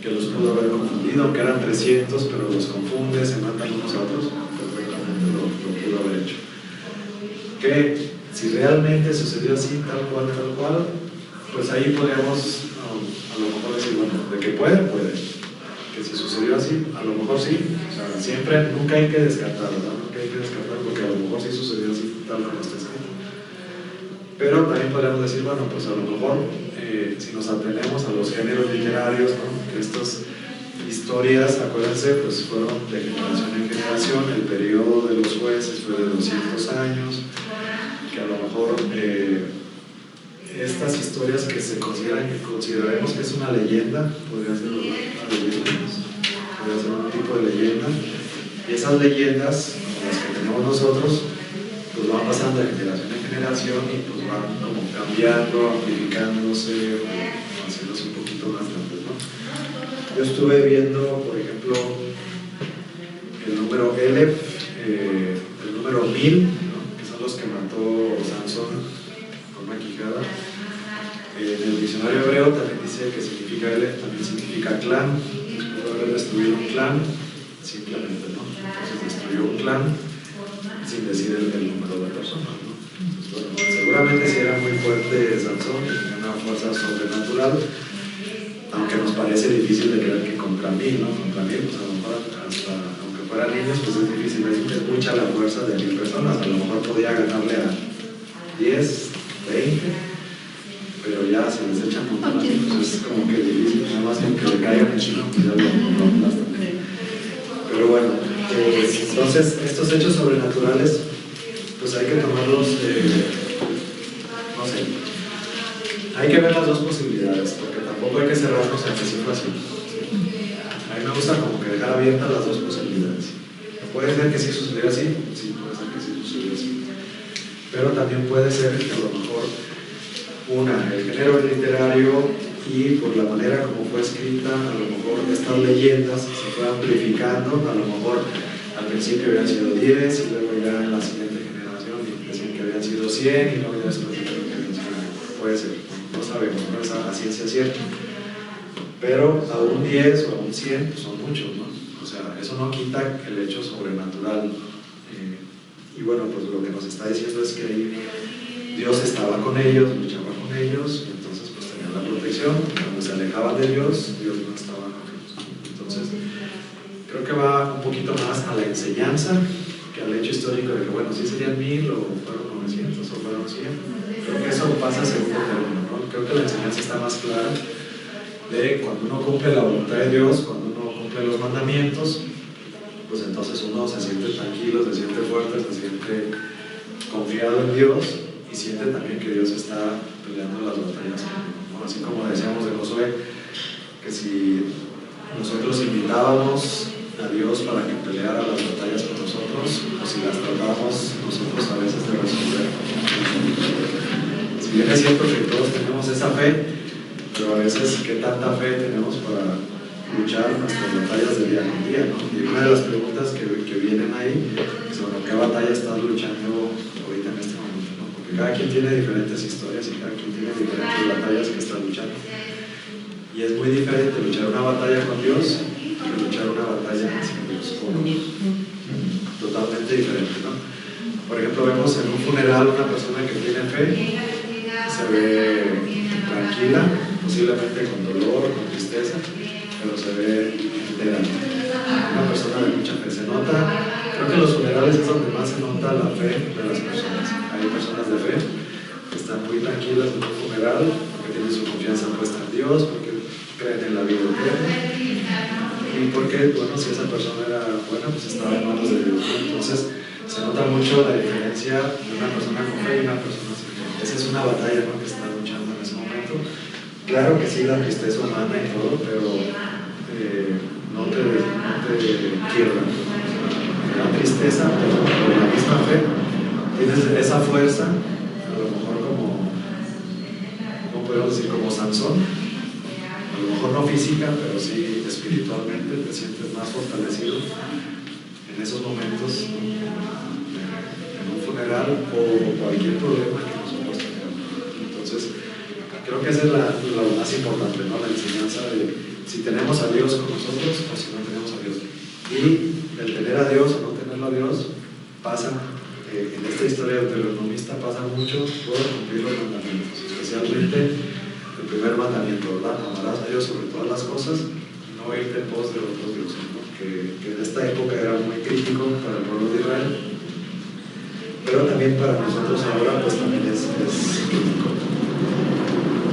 Que los pudo haber confundido, aunque eran 300, pero los confunde, se matan unos a otros, perfectamente lo pudo haber hecho. Que si realmente sucedió así, tal cual, pues ahí podríamos a lo mejor decir, bueno, de que puede. Que si sucedió así, a lo mejor sí. O sea, siempre, nunca hay que descartar, ¿verdad? Nunca hay que descartar porque a lo mejor sí sucedió así, tal como está escrito. Pero también podríamos decir, bueno, pues a lo mejor si nos atenemos a los géneros literarios, ¿no? Que estos historias, acuérdense, pues fueron de generación en generación. El periodo de los jueces fue de 200 años, que a lo mejor estas historias que se consideraremos que es una leyenda, podría ser una leyenda, podría ser un tipo de leyenda, y esas leyendas, como las que tenemos nosotros, pues van pasando de generación en generación y pues van como cambiando, amplificándose, haciéndose un poquito más grandes, ¿no? Yo estuve viendo, por ejemplo, el número Elef, el número 1000, ¿no? Que son los que mató Sansón con una quijada. En el diccionario hebreo también dice que significa Elef, también significa clan. Después de haber destruido un clan, simplemente, ¿no? Entonces destruyó un clan sin decir el número de personas, ¿no? Entonces, bueno, seguramente sí era muy fuerte Sansón, tenía una fuerza sobrenatural, aunque nos parece difícil de creer que contra 1000, ¿no? Contra 1000, pues a lo mejor hasta, aunque fueran niños, pues es difícil, es mucha la fuerza de 1000 personas, a lo mejor podía ganarle a 10, 20, pero ya se les echan montones, pues es como que difícil, nada más que le caigan encima, pues ya lo aplastan. Pero bueno, entonces estos hechos sobrenaturales, pues hay que tomarlos, no sé, hay que ver las dos posibilidades, porque tampoco hay que cerrarnos en decirlo así. A mí me gusta como que dejar abiertas las dos posibilidades. Puede ser que sí sucediera así, sí, puede ser que sí sucediera así. Pero también puede ser que a lo mejor el género literario y por la manera como fue escrita, a lo mejor estas leyendas se fue amplificando, a lo mejor al principio habían sido 10 y luego ya en la siguiente generación decían que habían sido 100 y luego ya después dijeron que habían sido 100. Puede ser, no sabemos, no es a ciencia cierta. Pero a un 10 o a un 100 pues son muchos, ¿no? O sea, eso no quita el hecho sobrenatural. Y bueno, pues lo que nos está diciendo es que ahí Dios estaba con ellos, luchaba con ellos, y entonces pues tenían la protección. Cuando se alejaban de Dios, Dios no estaba con ellos. Entonces, creo que va un poquito más a la enseñanza que al hecho histórico de que, bueno, sí serían 1000 o fueron 900 o fueron 100. Creo que eso pasa a segundo término, ¿no? Creo que la enseñanza está más clara de cuando uno cumple la voluntad de Dios, cuando uno cumple los mandamientos, pues entonces uno se siente tranquilo, se siente fuerte, se siente confiado en Dios y siente también que Dios está peleando las batallas, ¿no? Así como decíamos de Josué, que si nosotros invitábamos a Dios para que peleara las batallas con nosotros, o si las tratábamos nosotros a veces de resolver. Si bien es cierto que todos tenemos esa fe, pero a veces qué tanta fe tenemos para luchar nuestras batallas de día con día, ¿no? Y una de las preguntas que vienen ahí es, bueno, ¿qué batalla estás luchando ahorita en este momento, ¿no? Porque cada quien tiene diferentes historias y cada quien tiene diferentes batallas que está luchando. Y es muy diferente luchar una batalla con Dios que luchar una batalla sin Dios. Totalmente diferente, ¿no? Por ejemplo, vemos en un funeral una persona que tiene fe, se ve tranquila, posiblemente con dolor, con tristeza, pero se ve entera. Una persona de mucha fe. Se nota, creo que en los funerales es donde más se nota la fe de las personas. Hay personas de fe que están muy tranquilas en un funeral, porque tienen su confianza puesta en Dios, porque creen en la vida eterna. Y porque, bueno, si esa persona era buena, pues estaba en manos de Dios. Entonces, se nota mucho la diferencia de una persona con fe y una persona sin fe. Esa es una batalla, ¿no?, que está luchando en ese momento. Claro que sí, la tristeza humana y todo, pero no te quiebra. La tristeza, pero con la misma fe, tienes esa fuerza, a lo mejor como podemos decir, como Sansón. A lo mejor no física, pero sí espiritualmente te sientes más fortalecido en esos momentos, en un funeral o cualquier problema que nosotros tengamos. Entonces, creo que esa es la más importante, ¿no? La enseñanza de si tenemos a Dios con nosotros o si no tenemos a Dios. Y el tener a Dios o no tenerlo a Dios pasa, en esta historia deuteronomista pasa mucho por cumplir los mandamientos, especialmente el primer mandamiento, ¿verdad? Amarás a Dios sobre todas las cosas, no irte en pos de otros dioses, ¿no? Que en esta época era muy crítico para el pueblo de Israel, pero también para nosotros ahora pues también es crítico.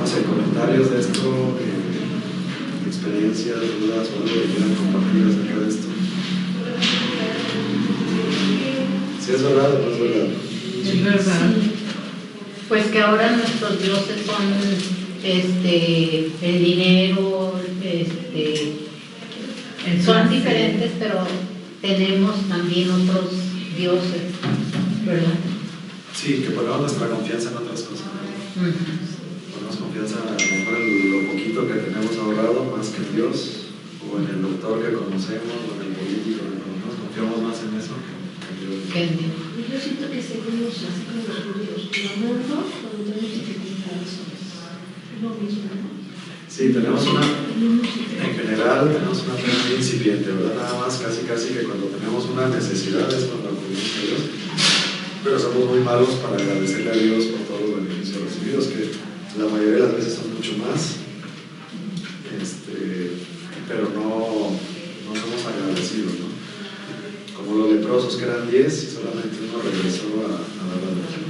No sé, comentarios de esto, experiencias, dudas o algo que quieran compartir acerca de esto. ¿Sí es verdad o no es verdad? Es verdad. Pues que ahora nuestros dioses son el dinero, son diferentes, pero tenemos también otros dioses, ¿verdad? Sí, que ponemos nuestra confianza en otras cosas. Ponemos confianza a lo mejor en lo poquito que tenemos ahorrado más que en Dios, o en el doctor que conocemos, o en el político que conocemos. Confiamos más en eso que en Dios. Que en Dios. Y yo siento que seguimos así como los judíos, clamando cuando tenemos dificultades. Es lo mismo, ¿no? Sí, tenemos en general tenemos una fe muy incipiente, ¿verdad? Nada más casi que cuando tenemos una necesidad es cuando acudimos a Dios. Pero somos muy malos para agradecerle a Dios por todos los beneficios recibidos, que la mayoría de las veces son mucho más, pero no somos agradecidos, ¿no? Como los leprosos que eran 10 y solamente uno regresó a dar la lección.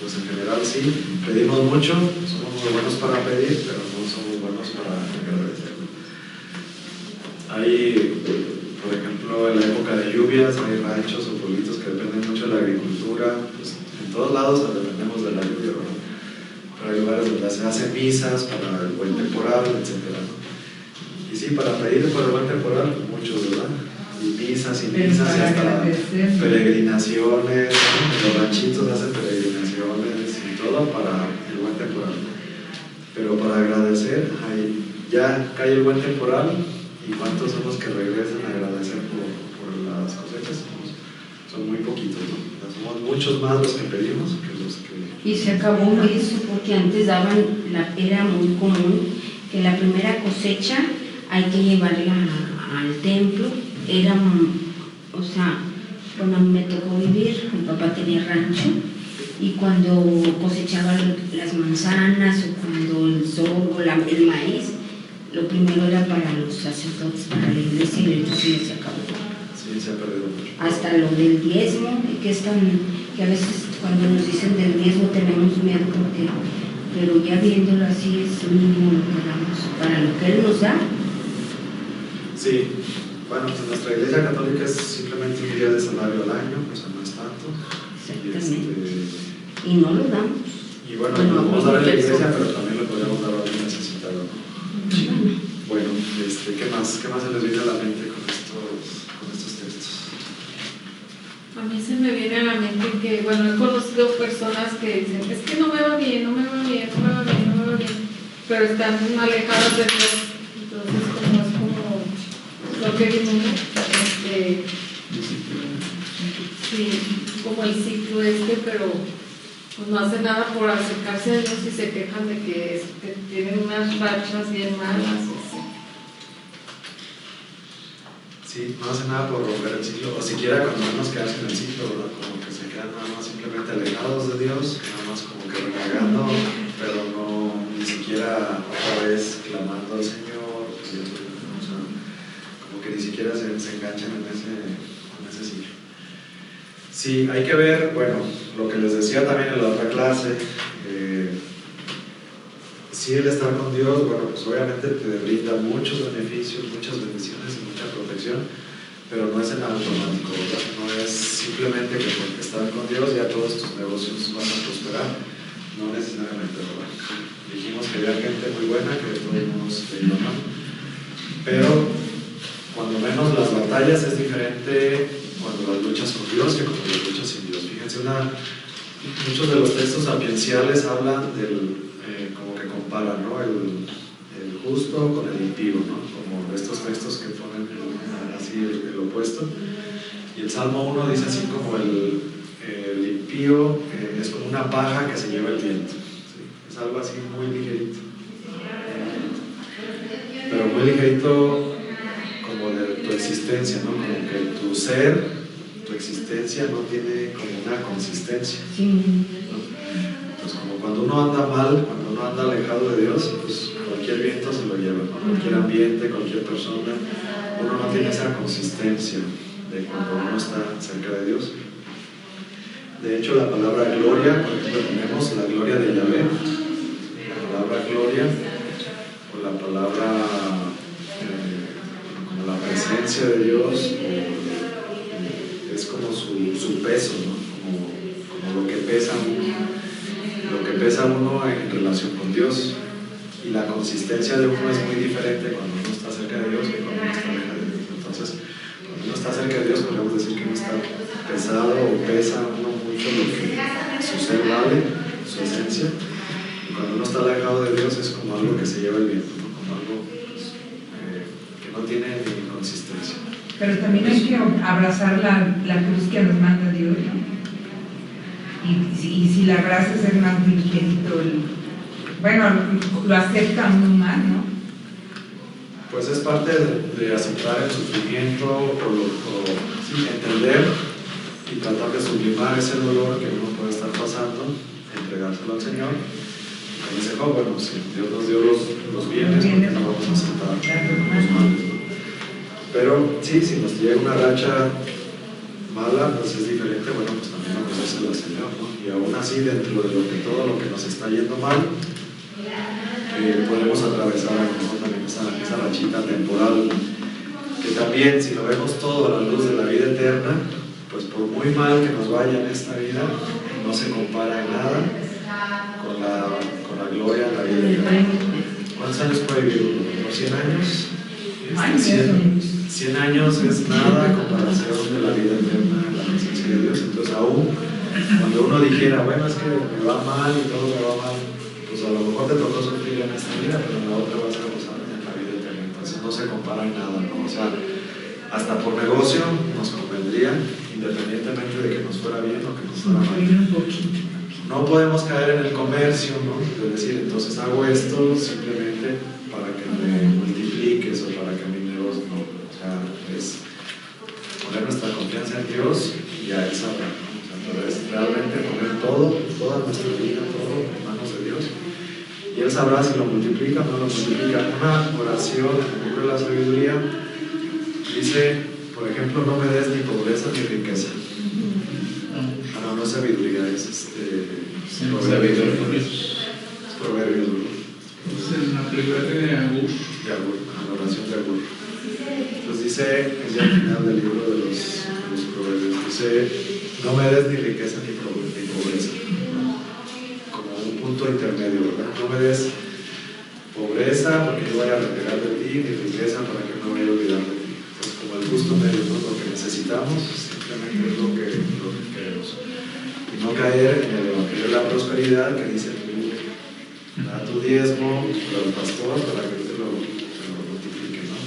Pues en general sí, pedimos mucho, somos muy buenos para pedir, pero no somos buenos para agradecer. Hay, por ejemplo, en la época de lluvias, hay ranchos o pueblitos que dependen mucho de la agricultura, pues en todos lados dependemos de la lluvia, ¿verdad? Pero hay lugares donde se hacen misas para el buen temporal, etc., ¿no? Y sí, para pedir por el buen temporal, muchos, ¿verdad? Y misas y hasta peregrinaciones, ¿no? En los ranchitos hacen peregrinaciones y todo para el buen temporal. Pero para agradecer, ya cae el buen temporal. ¿Y cuántos son los que regresan a agradecer por las cosechas? Son muy poquitos, ¿no? Somos muchos más los que pedimos que los que... Y se acabó eso porque antes era muy común que la primera cosecha hay que llevarla al templo. Cuando a mí me tocó vivir, mi papá tenía rancho y cuando cosechaban las manzanas o cuando el sorgo, el maíz, lo primero era para los sacerdotes, para la iglesia, y entonces se acabó. Sí, se ha perdido mucho. Hasta lo del diezmo, que a veces cuando nos dicen del diezmo tenemos miedo pero ya viéndolo así es mínimo lo que damos para lo que Él nos da. Sí, bueno, pues nuestra iglesia católica es simplemente un día de salario al año, o sea, no es tanto. Exactamente. Y no lo damos. Y bueno, lo podemos dar en la iglesia, pero también lo podemos dar a alguien necesitado. Bueno, ¿qué más se les viene a la mente con estos textos? A mí se me viene a la mente que, bueno, he conocido personas que dicen, es que no me va bien, pero están alejadas de Dios. Entonces, es como lo que vimos, sí, como el ciclo pero pues no hace nada por acercarse a Dios y se quejan de que tienen unas rachas bien malas. Sí, no hace nada por romper el ciclo, o siquiera cuando menos quedarse en el ciclo, ¿verdad? Como que se quedan nada más simplemente alejados de Dios, nada más como que renegando, pero no ni siquiera otra vez clamando al Señor, o sea, como que ni siquiera se enganchan en ese ciclo. Sí, hay que ver, bueno, lo que les decía también en la otra clase, sí, el estar con Dios, bueno, pues obviamente te brinda muchos beneficios, muchas bendiciones y mucha protección, pero no es en automático, ¿verdad? No es simplemente que porque estás con Dios ya todos tus negocios van a prosperar, no necesariamente, ¿verdad? Dijimos que había gente muy buena que de todos modos te iba mal, pero cuando menos las batallas es diferente cuando las luchas con Dios que cuando las luchas sin Dios. Fíjense, muchos de los textos sapienciales hablan como que comparan, ¿no? El justo con el impío, ¿no? Como estos textos que ponen así el opuesto. Y el Salmo 1 dice así como el impío es como una paja que se lleva el viento, ¿sí? Es algo así muy ligerito, pero muy ligerito como de tu existencia, ¿no? Como que tu ser, tu existencia no tiene como una consistencia, ¿no? Pues como cuando uno anda mal, cuando uno anda alejado de Dios, pues cualquier viento se lo lleva, ¿no? Cualquier ambiente, cualquier persona, uno no tiene esa consistencia de cuando uno está cerca de Dios. De hecho, la palabra gloria, por ejemplo, tenemos la gloria de Yahvé, la palabra gloria o la palabra presencia de Dios es como su peso, ¿no? Como lo que pesa uno en relación con Dios. Y la consistencia de uno es muy diferente cuando uno está cerca de Dios que cuando uno está lejos de Dios. Entonces, cuando uno está cerca de Dios, podemos decir que uno está pesado o pesa uno mucho lo que su ser vale, su esencia. Y cuando uno está alejado de Dios es como algo que se lleva el viento, ¿no? Como algo pues, que no tiene ni consistencia. Pero también hay que abrazar la cruz que nos manda Dios, ¿no? Y si la abrazas es más ligerito, bueno, lo acepta uno más, ¿no? Pues es parte de aceptar el sufrimiento o sí, entender y tratar de sublimar ese dolor que uno puede estar pasando, entregárselo al Señor. Como dice Job, bueno, si Dios nos dio los bienes, porque no vamos a aceptar los males, ¿no? Pero sí, si nos llega una racha mala, pues es diferente, bueno, pues también ofrecérselo al Señor, ¿no? Y aún así, dentro de todo lo que nos está yendo mal, podemos atravesar a lo mejor también esa rachita temporal, que también, si lo vemos todo a la luz de la vida eterna, pues por muy mal que nos vaya en esta vida, no se compara en nada con la gloria de la vida eterna. ¿Cuántos años puede vivir? ¿Por 100 años? 100 años es nada en comparación de la vida eterna en la presencia de Dios. Entonces, aún cuando uno dijera, bueno, es que me va mal y todo me va mal, pues a lo mejor te tocó sufrir en esta vida, pero en la otra vas a gozar en la vida eterna. Entonces, no se compara en nada, ¿no? O sea, hasta por negocio nos convendría, independientemente de que nos fuera bien o que nos fuera mal. No podemos caer en el comercio, ¿no? De decir, entonces hago esto simplemente para que me multipliques o para que mi negocio, no. O sea, es poner nuestra confianza en Dios y a Él sabrá, ¿no? O sea, pero es realmente poner toda nuestra vida, todo en manos de Dios. Y Él sabrá si lo multiplica o no lo multiplica. Una oración en el libro de la sabiduría dice, por ejemplo, no me des ni pobreza ni riqueza. No es sabiduría, es proverbios. Es una plegaria de Agur. De Agur, la oración de Agur. Entonces dice, es ya al final del libro de los proverbios, dice, no me des ni riqueza ni pobreza. Como un punto intermedio, ¿verdad? No me des pobreza porque yo vaya a renegar de ti, ni riqueza para que no vaya a olvidar de ti. Entonces, como el justo medio, ¿no? Lo que necesitamos simplemente es lo que queremos. Y no caer en el evangelio de la prosperidad que dice, da tu diezmo al pastor para que te lo multiplique, ¿no?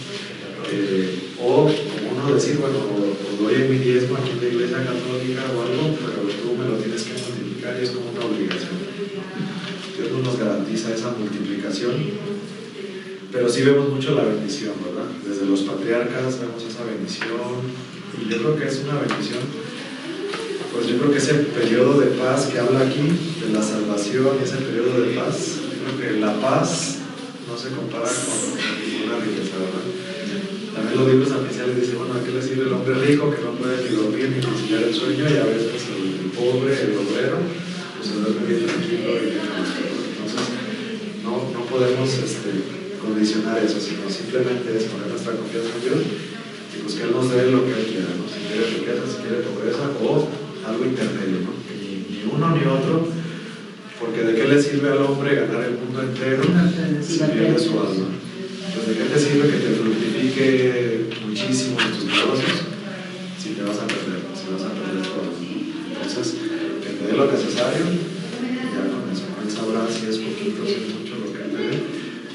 O como uno decir, bueno, o doy mi diezmo aquí en la iglesia católica o algo, pero tú me lo tienes que multiplicar y es como una obligación. Dios no nos garantiza esa multiplicación, pero sí vemos mucho la bendición, ¿verdad? Desde los patriarcas vemos esa bendición y yo creo que es una bendición. Pues yo creo que ese periodo de paz que habla aquí, de la salvación y ese periodo de paz, yo creo que la paz no se compara con ninguna riqueza, ¿verdad? También los libros oficiales dicen, bueno, ¿a qué le sirve el hombre rico que no puede ni dormir ni conciliar el sueño? Y a veces el pobre, el obrero, pues se duerme bien tranquilo y bien tranquilo. Entonces, no podemos condicionar eso, sino simplemente es poner nuestra confianza en Dios y pues que Él nos dé lo que Él quiera, ¿no? Si quiere riqueza, si quiere pobreza o algo intermedio, ¿no? Ni uno ni otro, porque ¿de qué le sirve al hombre ganar el mundo entero si pierde su alma? Pues ¿de qué te sirve que te fructifique muchísimo en tus negocios si te vas a perder, si vas a perder todo? Entonces, que te dé lo necesario y ya con eso, Él sabrá si es poquito, si es mucho lo que Él te dé,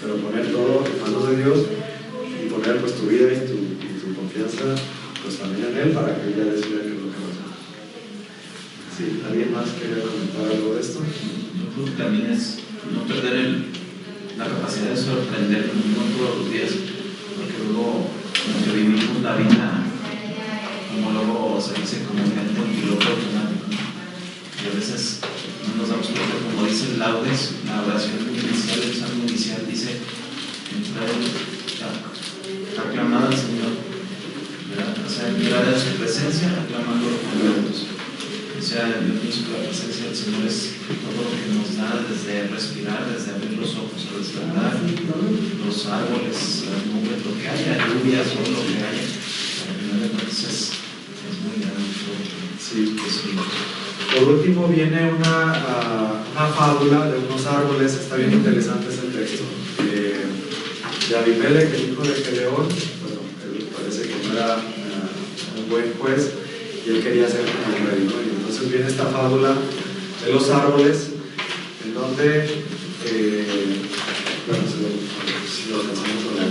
pero poner todo en manos de Dios y poner pues tu vida y tu confianza pues también en Él para que Él ya decida qué es lo que va a hacer. Sí, ¿alguien más quería comentar algo de esto? Yo creo que también es no perder la capacidad de sorprendernos todos los días, porque luego como que vivimos la vida, como luego se dice, como un piloto automático, y a veces no nos damos cuenta, como dice el Laudes, la oración inicial, el salmo inicial dice, aclamad al Señor, ¿verdad? O sea, entrar a su presencia, aclamándolo con cantos. O sea, yo pienso que la presencia del Señor es todo lo que nos da, desde respirar, desde abrir los ojos al despertar, los árboles, las nubes, lo que haya, lluvias o lo que haya. Por último viene una fábula de unos árboles, está bien interesante ese texto, de Abimelech, el hijo de Gedeón. Bueno, él parece que no era un buen juez y él quería ser como rey, ¿no? Y entonces viene esta fábula de los árboles, en donde, bueno, si lo alcanzamos a ver,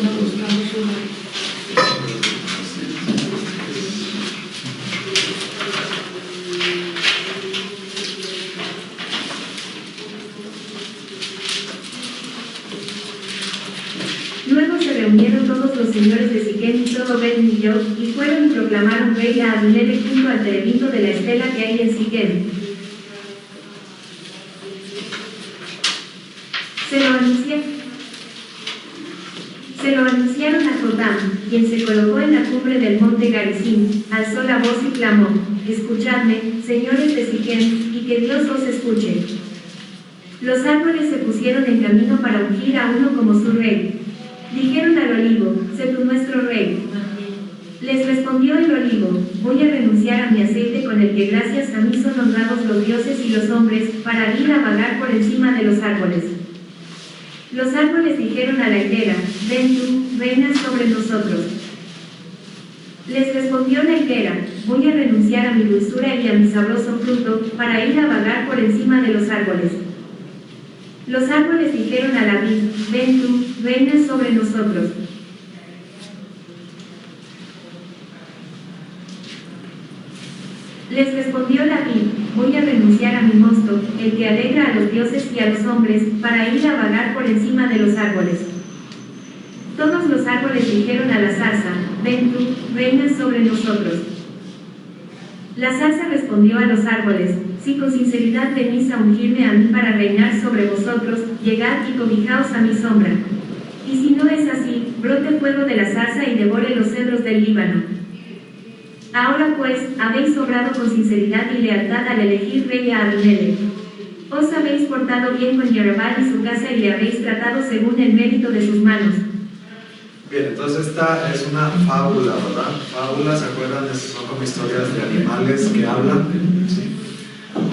Luego se reunieron todos los señores de Siquem y todo Ben Millot, y fueron y proclamaron rey a Abimelech junto al terebinto de la estela que hay en Siquem. Se lo anunciaron a Jotam, quien se colocó en la cumbre del monte Garizim, alzó la voz y clamó: escuchadme, señores de Siquem, y que Dios os escuche. Los árboles se pusieron en camino para ungir a uno como su rey. Dijeron al olivo: sé tú nuestro rey. Les respondió el olivo: voy a renunciar a mi aceite con el que gracias a mí son honrados los dioses y los hombres, para ir a vagar por encima de los árboles. Los árboles dijeron a la higuera: ven tú, reina sobre nosotros. Les respondió la higuera: voy a renunciar a mi dulzura y a mi sabroso fruto, para ir a vagar por encima de los árboles. Los árboles dijeron a la vid: ven tú, reina sobre nosotros. Les respondió la vid: voy a renunciar a mi mosto, el que alegra a los dioses y a los hombres, para ir a vagar por encima de los árboles. Todos los árboles dijeron a la zarza: ven tú, reina sobre nosotros. La zarza respondió a los árboles: si con sinceridad venís a ungirme a mí para reinar sobre vosotros, llegad y cobijaos a mi sombra. Y si no es así, brote fuego de la zarza y devore los cedros del Líbano. Ahora pues, habéis obrado con sinceridad y lealtad al elegir rey a Abimelech. Os habéis portado bien con Jerobal y su casa y le habéis tratado según el mérito de sus manos. Bien, entonces esta es una fábula, ¿verdad? Fábulas, ¿se acuerdan? Son como historias de animales que hablan. ¿Sí?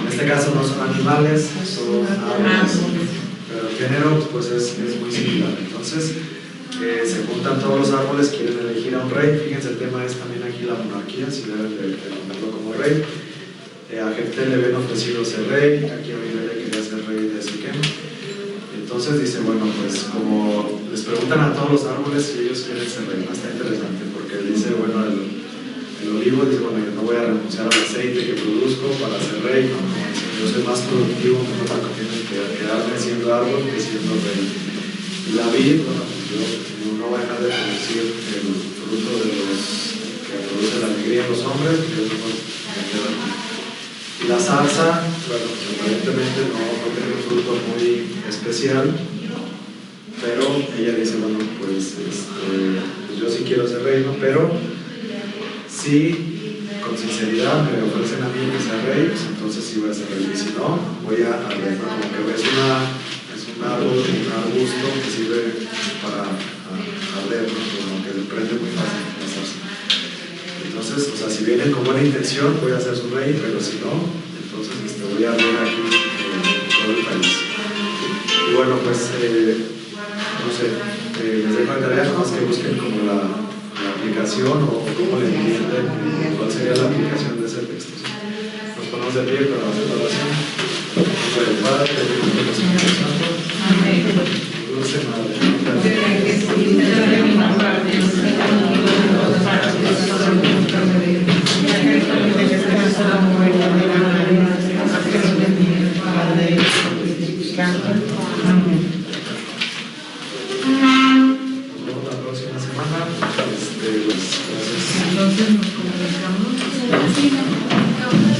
En este caso no son animales, son árboles. Pero el género pues es muy similar. Entonces se juntan todos los árboles, quieren elegir a un rey. Fíjense, el tema es también aquí la monarquía, si deben de ponerlo como rey. A Jefté le habían ofrecido ser rey, aquí Abimelech quería ser rey de Siquem. Entonces dice, bueno, pues como les preguntan a todos los árboles si ellos quieren ser rey, está interesante, porque él dice, bueno, el olivo dice, bueno, yo no voy a renunciar al aceite que produzco para ser rey, no, yo soy más productivo, mejor me conviene quedarme siendo árbol que siendo rey. Y la vid, bueno, yo no voy a dejar de producir el fruto de los que produce la alegría en los hombres, yo no me quedo aquí. Y la zarza, bueno, aparentemente no tiene un fruto muy especial, pero ella dice, bueno, pues yo sí quiero ser reino, pero si con sinceridad me ofrecen a mí que sea rey, pues entonces sí voy a ser rey, y si no, voy a arder, como que es un árbol, un arbusto que sirve para arder, ¿no? Como que le prende muy fácil la zarza. Entonces, o sea, si vienen con buena intención, voy a ser su rey, pero si no, entonces voy a arder aquí en todo el país. Y bueno, pues, no sé, les dejo de tarea, más que busquen como la aplicación o cómo le entienden, cuál sería la aplicación de ese texto. Nos ponemos de pie para hacer la oración. En nombre del Padre, del Hijo y del Espíritu